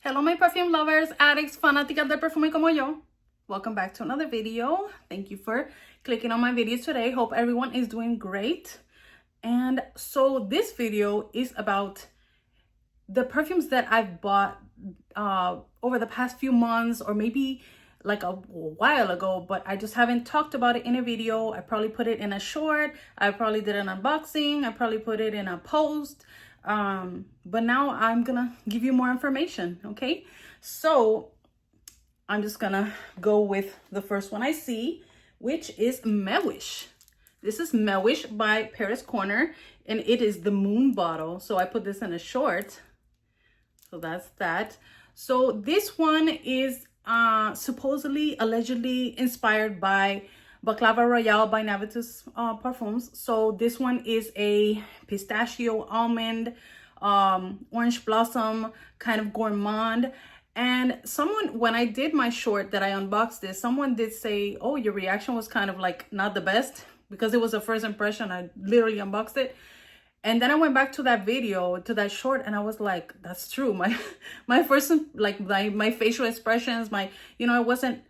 Hello my perfume lovers, addicts, fanáticas del perfume como yo. Welcome back to another video. Thank you for clicking on my video today. Hope everyone is doing great. And so this video is about the perfumes that I've bought over the past few months, or maybe like a while ago, but I just haven't talked about it in a video. I probably put it in a short, I probably did an unboxing, I probably put it in a post. But now I'm gonna give you more information, okay? So I'm just gonna go with the first one I see, which is Mehwish. This is Mehwish by Paris Corner, and it is the moon bottle. So I put this in a short. So that's that. So this one is supposedly, allegedly inspired by Baklava Royale by Navitus Parfums. So this one is a pistachio, almond, orange blossom kind of gourmand. And someone, when I did my short that I unboxed this, someone did say, oh, your reaction was kind of like not the best because it was a first impression. I literally unboxed it. And then I went back to that video, to that short, and I was like, that's true. My first, like my facial expressions, I wasn't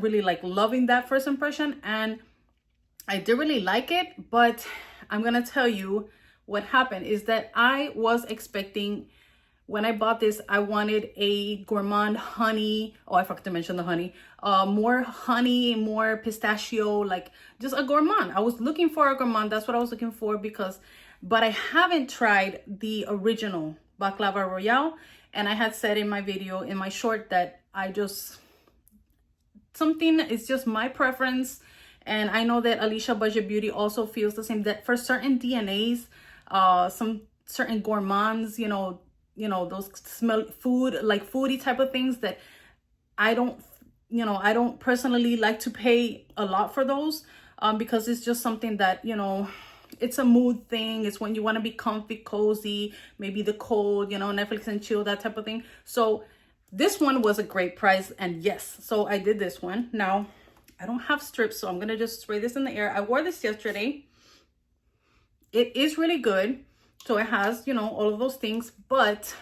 really like loving that first impression, and I did really like it. But I'm gonna tell you what happened is that I was expecting, when I bought this, I wanted a gourmand honey. Oh, I forgot to mention the honey. More honey, more pistachio, like just a gourmand. I was looking for a gourmand. That's what I was looking for but I haven't tried the original Baklava Royale. And I had said in my video, in my short, that it's just my preference. And I know that Alicia Budget Beauty also feels the same, that for certain DNAs, some certain gourmands, those smell food, like foodie type of things, that I don't personally like to pay a lot for those, because it's just something that, it's a mood thing. It's when you want to be comfy, cozy, maybe the cold, Netflix and chill, that type of thing. So this one was a great price, and yes, so I did this one. Now, I don't have strips, so I'm going to just spray this in the air. I wore this yesterday. It is really good. So it has, all of those things, but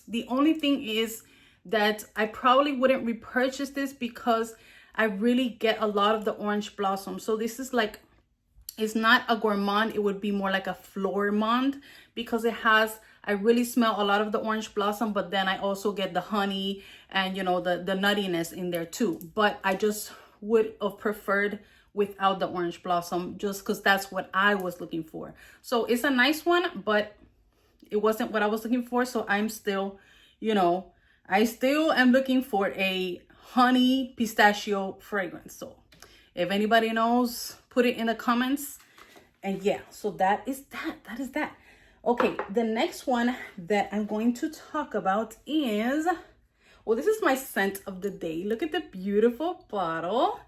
the only thing is that I probably wouldn't repurchase this because I really get a lot of the orange blossom. So this is like, it's not a gourmand, it would be more like a flourmand, because I really smell a lot of the orange blossom, but then I also get the honey and, the nuttiness in there too. But I just would have preferred without the orange blossom, just because that's what I was looking for. So it's a nice one, but it wasn't what I was looking for. So I'm still, I still am looking for a honey pistachio fragrance. So if anybody knows, put it in the comments. And yeah, so that is that. Okay, the next one that I'm going to talk about is, well, this is my scent of the day. Look at the beautiful bottle.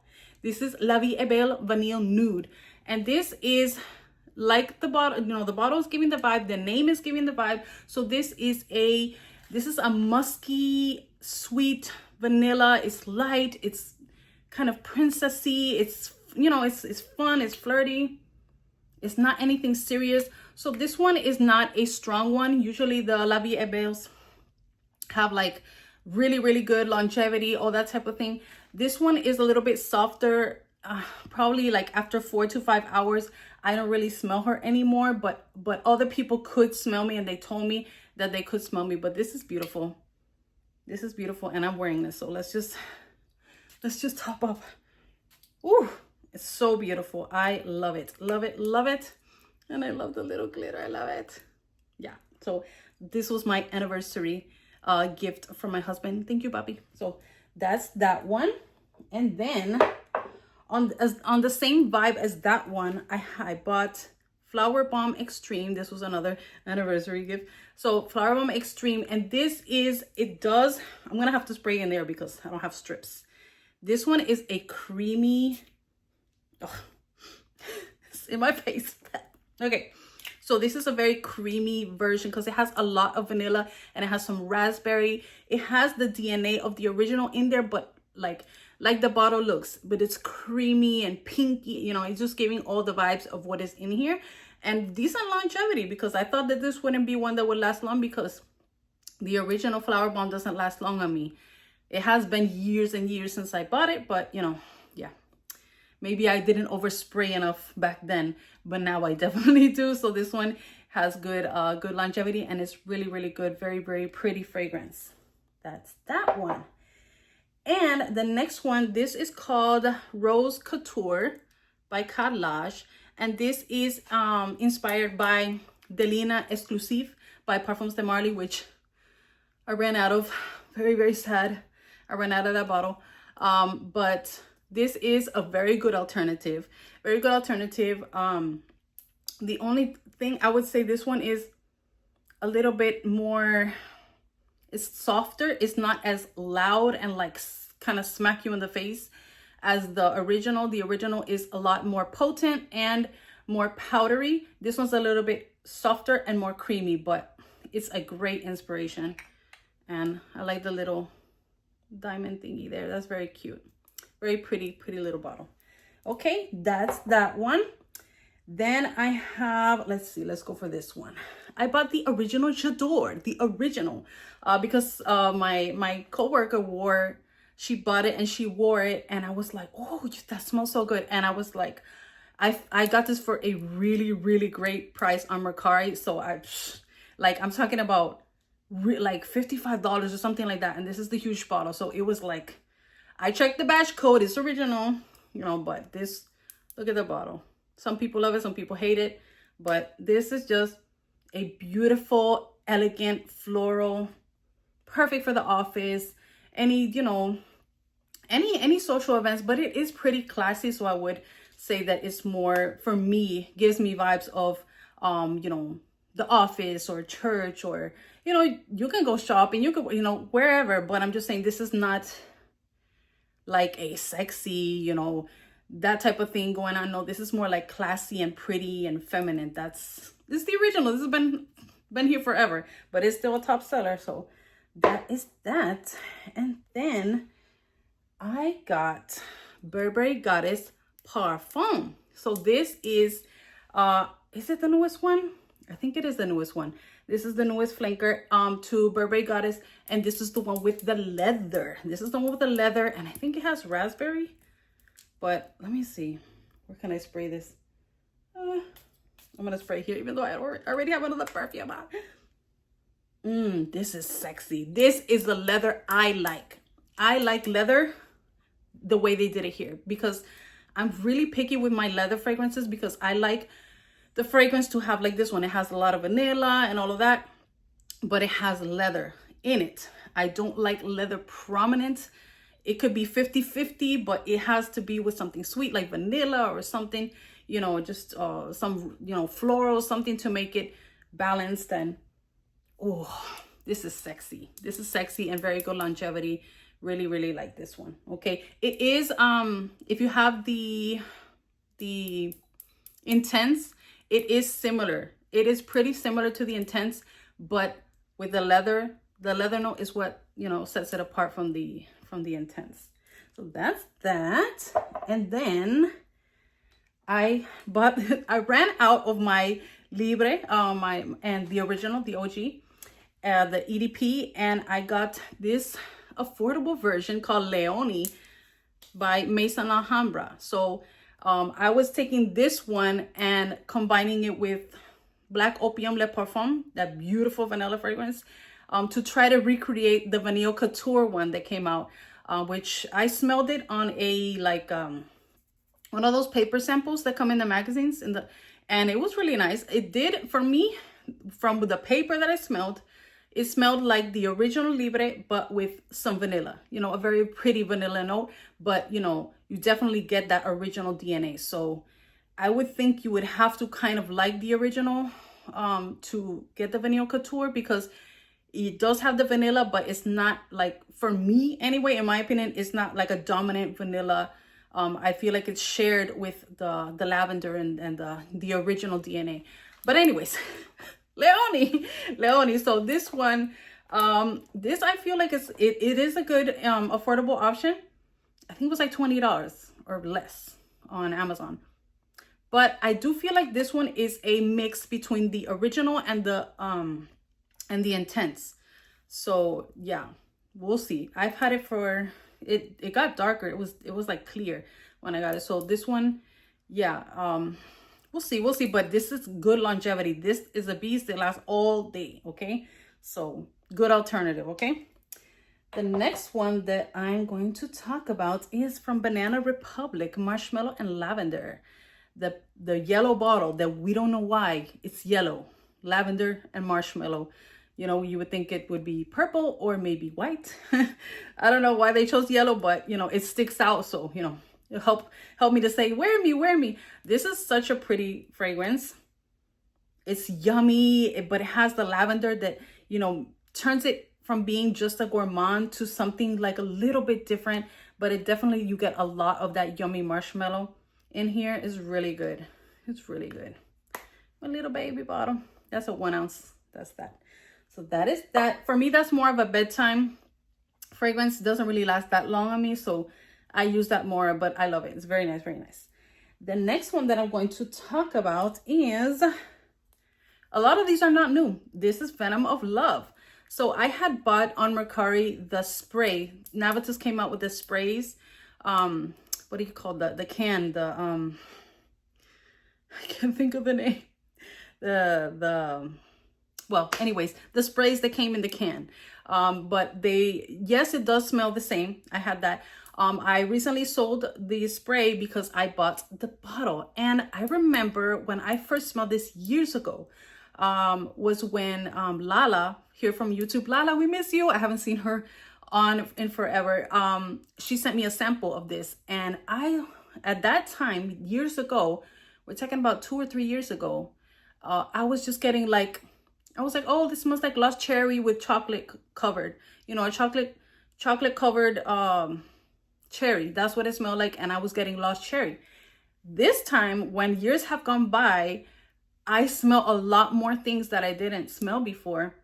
This is LVEB Vanille Nude. And this is like the bottle, the bottle is giving the vibe, the name is giving the vibe. So this is a musky, sweet vanilla. It's light, it's kind of princessy. It's, it's fun, it's flirty. It's not anything serious. So this one is not a strong one. Usually the LVEBs have like really, really good longevity, all that type of thing. This one is a little bit softer. Probably like after 4 to 5 hours, I don't really smell her anymore, but other people could smell me, and they told me that they could smell me. But this is beautiful. This is beautiful, and I'm wearing this. So let's just top up. Ooh, it's so beautiful. I love it, love it, love it. And I love the little glitter. I love it. Yeah, so this was my anniversary gift from my husband. Thank you, Bobby. So that's that one. And then on the same vibe as that one, I bought Flowerbomb Extreme. This was another anniversary gift. So Flowerbomb Extreme, and this is, I'm gonna have to spray in there because I don't have strips. This one is a creamy, it's in my face. Okay, so this is a very creamy version because it has a lot of vanilla and it has some raspberry. It has the DNA of the original in there, but like the bottle looks, but it's creamy and pinky. It's just giving all the vibes of what is in here. And decent longevity, because I thought that this wouldn't be one that would last long, because The original Flowerbomb doesn't last long on me. It has been years and years since I bought it, but you know, yeah. Maybe I didn't overspray enough back then, but now I definitely do. So this one has good good longevity, and it's really, really good. Very, very pretty fragrance. That's that one. And the next one, this is called Rose Couture by Khadlaj. And this is inspired by Delina Exclusive by Parfums de Marly, which I ran out of. Very, very sad. I ran out of that bottle. But this is a very good alternative. Very good alternative. The only thing I would say, this one is a little bit more, it's softer. It's not as loud and like kind of smack you in the face as the original. The original is a lot more potent and more powdery. This one's a little bit softer and more creamy, but it's a great inspiration. And I like the little diamond thingy there. That's very cute. Very pretty, pretty little bottle. Okay, that's that one. Then I have, let's see, let's go for this one. I bought the original J'adore, the original, because my coworker she bought it and she wore it, and I was like, oh, that smells so good. And I was like, I got this for a really, really great price on Mercari. So I'm talking about like $55 or something like that. And this is the huge bottle. So it was like, I checked the batch code, it's original, you know, but this, look at the bottle. Some people love it, some people hate it, but this is just a beautiful, elegant, floral, perfect for the office, any, you know, any social events, but it is pretty classy. So I would say that it's more, for me, gives me vibes of, you know, the office or church, or, you know, you can go shopping, you can, you know, wherever, but I'm just saying this is not like a sexy, you know, that type of thing going on. No, this is more like classy and pretty and feminine. This is the original. This has been here forever, but it's still a top seller. So that is that. And then I got Burberry Goddess Parfum. So this is it the newest one? I think it is the newest one. This is the newest flanker to Burberry Goddess, and this is the one with the leather. This is the one with the leather, and I think it has raspberry. But let me see. Where can I spray this? I'm gonna spray here, even though I already have another perfume on. This is sexy. This is the leather I like. I like leather the way they did it here, because I'm really picky with my leather fragrances, because I like the fragrance to have like this one. It has a lot of vanilla and all of that, but it has leather in it. I don't like leather prominent. It could be 50-50, but it has to be with something sweet like vanilla or something, you know, just some, you know, floral, something to make it balanced. And oh, this is sexy. This is sexy and very good longevity. Really, really like this one. Okay, it is if you have the Intense, it is similar. It is pretty similar to the Intense, but with the leather note is what, you know, sets it apart from the Intense. So that's that. And then I ran out of my Libre, and the original, the OG, the EDP, and I got this affordable version called Leoni by Maison Alhambra. So I was taking this one and combining it with Black Opium Le Parfum, that beautiful vanilla fragrance, to try to recreate the Vanille Couture one that came out, which I smelled it on a like one of those paper samples that come in the magazines, and it was really nice. It did, for me, from the paper that I smelled, it smelled like the original Libre, but with some vanilla, you know, a very pretty vanilla note, but you know, you definitely get that original DNA. So I would think you would have to kind of like the original to get the Vanille Couture, because it does have the vanilla, but it's not like, for me anyway, in my opinion, it's not like a dominant vanilla. I feel like it's shared with the lavender and the original DNA. But anyways, Leoni. So this one, this I feel like it is a good affordable option. I think it was like $20 or less on Amazon. But I do feel like this one is a mix between the original and the Intense. So yeah, we'll see. I've had it for, it got darker. It was like clear when I got it. So this one, yeah, we'll see. But this is good longevity. This is a beast that lasts all day. Okay, so good alternative. Okay, the next one that I'm going to talk about is from Banana Republic, Marshmallow and Lavender. The yellow bottle that we don't know why it's yellow, lavender and marshmallow. You know, you would think it would be purple or maybe white. I don't know why they chose yellow, but you know, it sticks out. So, you know, it help me to say, wear me. This is such a pretty fragrance. It's yummy, but it has the lavender that, you know, turns it from being just a gourmand to something like a little bit different. But it definitely, you get a lot of that yummy marshmallow in here. Is really good. It's really good. My little baby bottle. That's a 1 ounce. That's that. So that is that. For me, that's more of a bedtime fragrance. It doesn't really last that long on me, so I use that more, but I love it. It's very nice, very nice. The next one that I'm going to talk about is, a lot of these are not new. This is Venom of Love. So I had bought on Mercari the spray. Navitus came out with the sprays. What do you call the can? I can't think of the name. Well, anyways, the sprays that came in the can. But yes, it does smell the same. I had that. I recently sold the spray because I bought the bottle. And I remember when I first smelled this years ago, was when Lala, here from YouTube, Lala, we miss you. I haven't seen her on in forever. She sent me a sample of this. And at that time, years ago, we're talking about 2 or 3 years ago, I was just getting like, I was like, oh, this smells like lost cherry with chocolate covered, you know, a chocolate covered cherry. That's what it smelled like. And I was getting lost cherry. This time, when years have gone by, I smell a lot more things that I didn't smell before.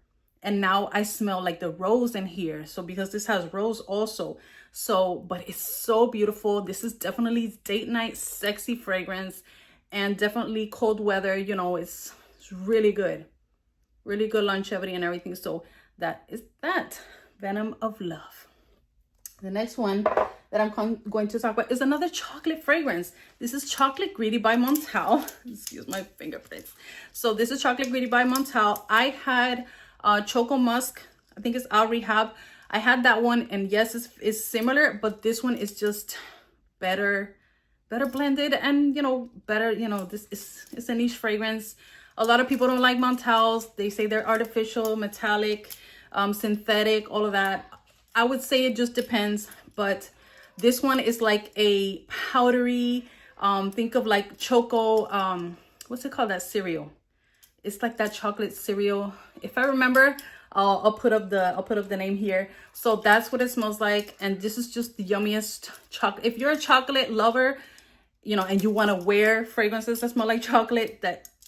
And now I smell like the rose in here. So because this has rose also. So, but it's so beautiful. This is definitely date night, sexy fragrance, and definitely cold weather. You know, it's really good. Really good longevity and everything. So that is that. Venom of Love. The next one that I'm going to talk about is another chocolate fragrance. This is Chocolate Greedy by Montale. Excuse my fingerprints. So this is Chocolate Greedy by Montale. I had Choco Musk. I think it's Al Rehab. I had that one, and yes, it's similar, but this one is just better blended, and you know, better, you know, it's a niche fragrance. A lot of people don't like Montales. They say they're artificial, metallic, synthetic, all of that. I would say it just depends, but this one is like a powdery, think of like Choco, what's it called, that cereal? It's like that chocolate cereal. If I remember, I'll put up the name here. So that's what it smells like, and this is just the yummiest chocolate. If you're a chocolate lover, you know, and you want to wear fragrances that smell like chocolate,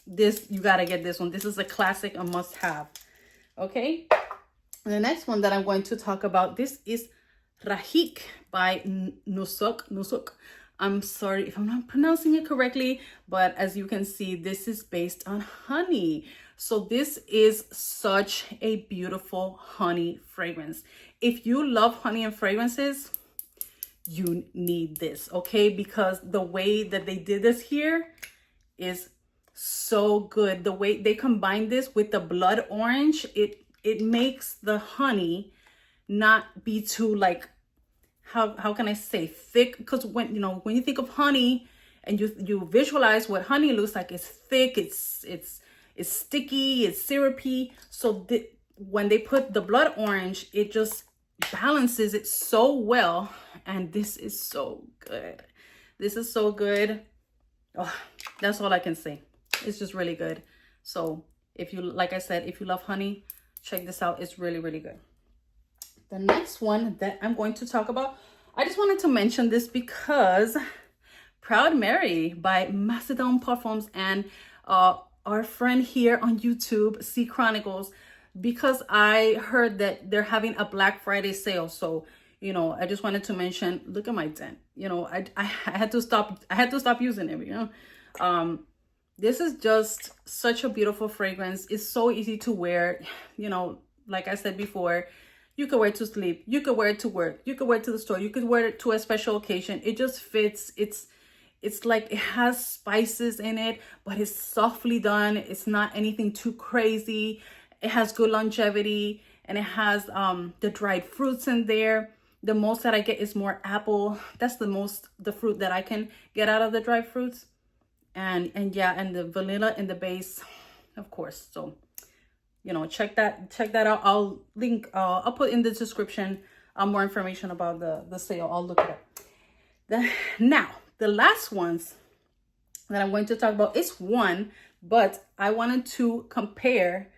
you gotta get this one. This is a classic, a must-have. Okay, the next one that I'm going to talk about, this is Raheeq by Nusuk. I'm sorry if I'm not pronouncing it correctly, but as you can see, this is based on honey. So this is such a beautiful honey fragrance. If you love honey and fragrances, you need this, okay? Because the way that they did this here is so good. The way they combine this with the blood orange, it makes the honey not be too, like, how can I say, thick? Because when you think of honey and you visualize what honey looks like, it's thick, it's sticky, it's syrupy. So when they put the blood orange, it just balances it so well. And this is so good. This is so good. Oh, that's all I can say. It's just really good. So if you, like I said, if you love honey, check this out. It's really, really good. The next one that I'm going to talk about, I just wanted to mention this because Proud Mary by Macedon Parfums and our friend here on YouTube, C Chronicles, because I heard that they're having a Black Friday sale. So, you know, I just wanted to mention, look at my dent. You know, I had to stop using it, you know. This is just such a beautiful fragrance. It's so easy to wear. You know, like I said before, you could wear it to sleep, you could wear it to work, you could wear it to the store, you could wear it to a special occasion. It just fits. It's like it has spices in it, but it's softly done. It's not anything too crazy. It has good longevity, and it has the dried fruits in there. The most that I get is more apple. That's the fruit that I can get out of the dried fruits. And yeah, and the vanilla in the base, of course. So, you know, check that out. I'll link, I'll put in the description more information about the sale. I'll look it up. Now, the last ones that I'm going to talk about is one, but I wanted to compare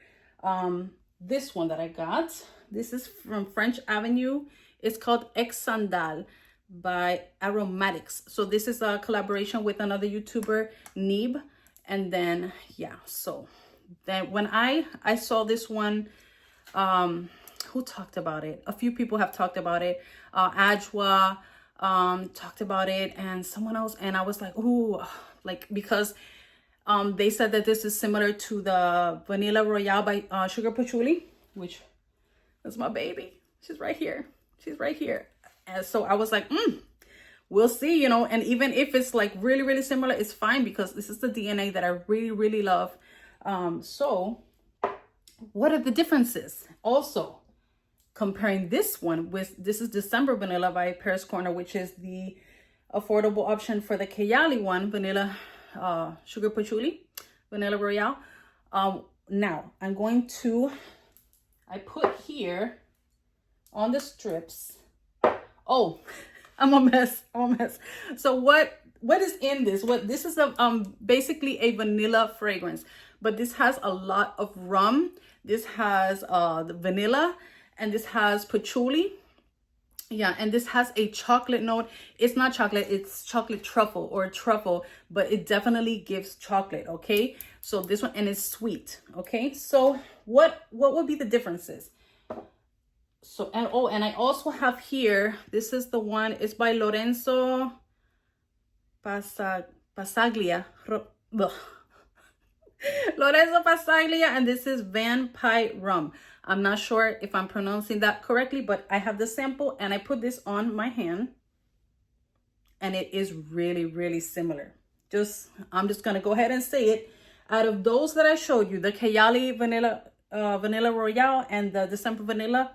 this one that I got. This is from French Avenue. It's called Ex Sandal by Aromatics. So this is a collaboration with another YouTuber, Nib. And then, yeah, so then when I saw this one, who talked about it? A few people have talked about it. Ajwa talked about it, and someone else, and I was like, ooh, like, because they said that this is similar to the Vanilla Royale by Sugar Patchouli, which is my baby. She's right here. She's right here. And so I was like, we'll see, you know. And even if it's like really, really similar, it's fine, because this is the DNA that I really, really love. So what are the differences? Also, comparing this one with, this is December Vanilla by Paris Corner, which is the affordable option for the Kayali one, Vanilla Sugar Patchouli, Vanilla Royale. Now I'm going to, I put here on the strips. Oh, I'm a mess. So what is in this? This is basically a vanilla fragrance, but this has a lot of rum. This has the vanilla, and this has patchouli. Yeah, and this has a chocolate note. It's not chocolate, it's chocolate truffle or truffle, but it definitely gives chocolate, okay? So this one, and it's sweet, okay? So what would be the differences? So, and oh, and I also have here, this is the one, it's by Lorenzo Passaglia. Lorenzo Passaglia, and this is Van Pie Rum. I'm not sure if I'm pronouncing that correctly, but I have the sample, and I put this on my hand, and it is really, really similar. I'm just gonna go ahead and say it. Out of those that I showed you, the Kayali Vanilla Royale and the December Vanilla,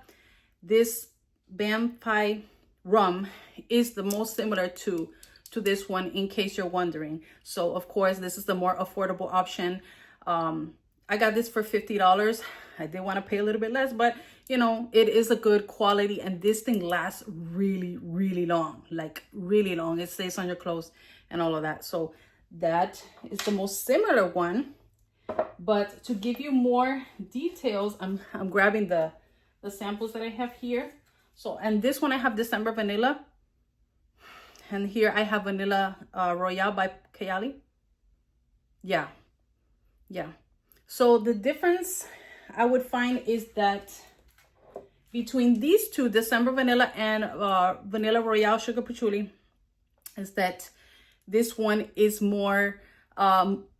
this Van Pie Rum is the most similar to this one, in case you're wondering. So of course, this is the more affordable option. I got this for $50. I did want to pay a little bit less, but you know, it is a good quality, and this thing lasts really, really long, like really long. It stays on your clothes and all of that. So that is the most similar one. But to give you more details, I'm grabbing the samples that I have here. So, and this one I have December Vanilla, and here I have Vanilla Royale by Kayali. Yeah. So the difference I would find is that between these two, December Vanilla and Vanilla Royale Sugar Patchouli, is that this one is more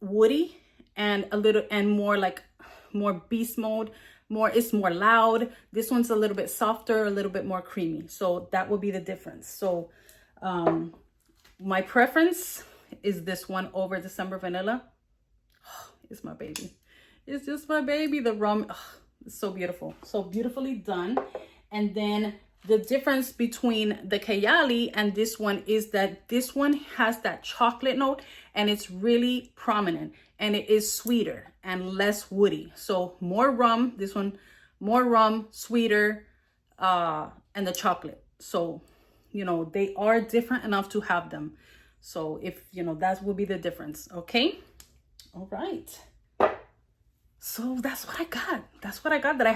woody and a little, and more like more beast mode. It's more loud. This one's a little bit softer, a little bit more creamy. So that would be the difference. So my preference is this one over December Vanilla. Oh, it's my baby. It's just my baby. The rum, it's so beautiful, so beautifully done. And then the difference between the Kayali and this one is that this one has that chocolate note, and it's really prominent, and it is sweeter and less woody. So more rum, this one, more rum, sweeter, and the chocolate. So, you know, they are different enough to have them. So if, you know, that would be the difference. Okay. All right. So that's what I got. That's what I got that I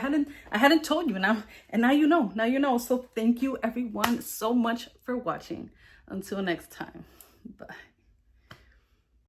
hadn't told you now. And now you know. Now you know. So thank you everyone so much for watching. Until next time. Bye.